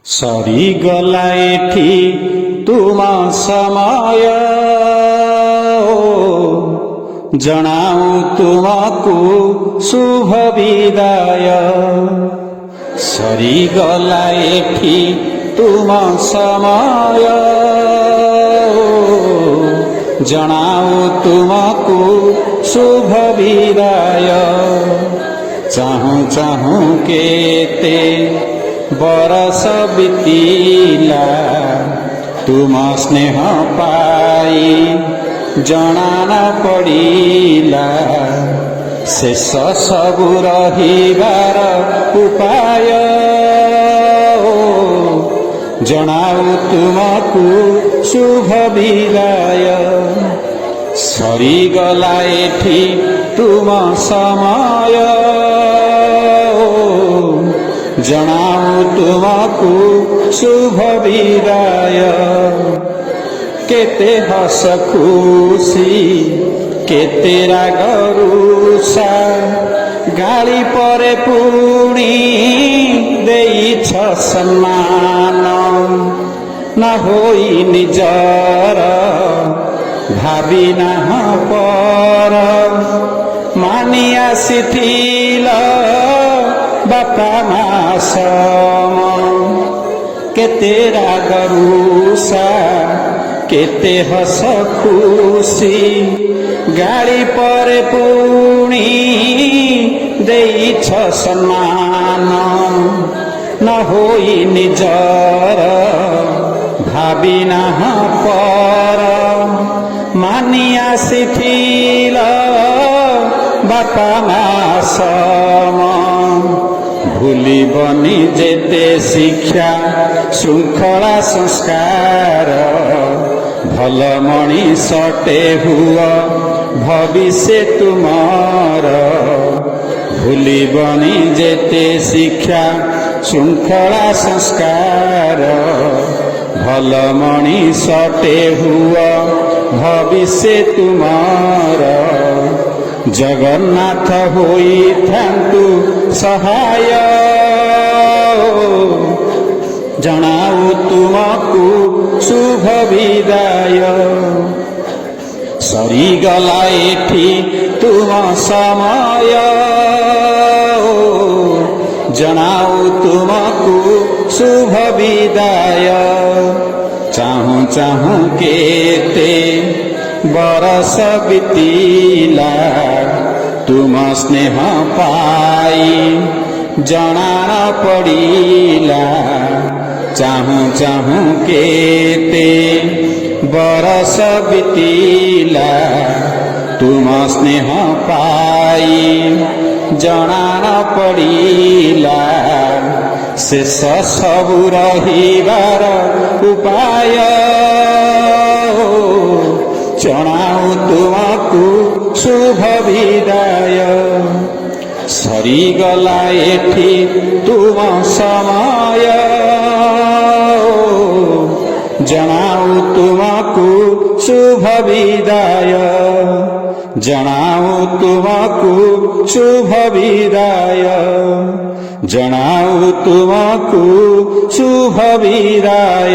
ସରିଗଲା ଏଠି ତୁମ ସମୟ, ଜଣାଉ ତୁମକୁ ଶୁଭ ବିଦାୟ। ସରିଗଲା ଏଠି ତୁମ ସମୟ, ଜଣାଉ ତୁମକୁ ଶୁଭ ବିଦାୟ। ଚାହୁଁ ଚାହୁଁ କେତେ ବରଷ ବିତିଲା, ତୁମ ସ୍ନେହ ପାଇ ଜଣା ନ ପଡ଼ିଲା। ଶେଷ ସବୁ ରହିବାର ଉପାୟ, ଜଣାଉ ତୁମକୁ ଶୁଭ ବିଦାୟ। ସରିଗଲା ଏଠି ତୁମ ସମୟ, ଜଣାଉ ତୁମକୁ ଶୁଭ ବିଦାୟ। କେତେ ହସ ଖୁସି କେତେ ରାଗ ରୁଷା, ଗାଳି ପରେ ପୁଣି ଦେଇଛ ସମ୍ମାନ। ନ ହୋଇ ନିଜର ଭାବି ନାହଁ ପର, ମାନି ଆସିଥିଲ ବାପା ମା ସମ। କେତେ ରାଗ ରୁଷା କେତେ ହସ ଖୁସି, ଗାଳି ପରେ ପୁଣି ଦେଇଛ ସମ୍ମାନ। ନ ହୋଇ ନିଜର ଭାବି ନାହଁ ପର, ମାନି ଆସିଥିଲ ବାପା ମା ସମ। ଭୁଲିବନି ଯେତେ ଶିକ୍ଷା ଶୃଙ୍ଖଳା ସଂସ୍କାର, ଭଲ ମଣିଷଟେ ହୁଅ ଭବିଷ୍ୟତ ତୁମର। ଭୁଲିବନି ଯେତେ ଶିକ୍ଷା ଶୃଙ୍ଖଳା ସଂସ୍କାର, ଭଲ ମଣିଷଟେ ହୁଅ ଭବିଷ୍ୟତ ତୁମର। ଜଗନ୍ନାଥ ହୋଇଥାନ୍ତୁ ସହାୟ, ଜଣାଉ ତୁମକୁ ଶୁଭ ବିଦାୟ। ସରିଗଲା ଏଠି ତୁମ ସମୟ, ଜଣାଉ ତୁମକୁ ଶୁଭ ବିଦାୟ। ଚାହୁଁ ଚାହୁଁ କେତେ ବରଷ ବିତିଲା, ତୁମ ସ୍ନେହ ପାଇ ଜଣା ନ ପଡ଼ିଲା। ଚାହୁଁ ଚାହୁଁ କେତେ ବରଷ ବିତିଲା, ତୁମ ସ୍ନେହ ପାଇ ଜଣା ନ ପଡ଼ିଲା। ଶେଷ ସବୁ ରହିବାର ଉପାୟ, ଜଣାଉ ତୁମକୁ ଶୁଭ ବିଦାୟ। ସରିଗଲା ଏଠି ତୁମ ସମୟ, ଜଣାଉ ତୁମକୁ ଶୁଭ ବିଦାୟ। ଜଣାଉ ତୁମକୁ ଶୁଭ ବିଦାୟ, ଜଣାଉ ତୁମକୁ ଶୁଭ ବିଦାୟ।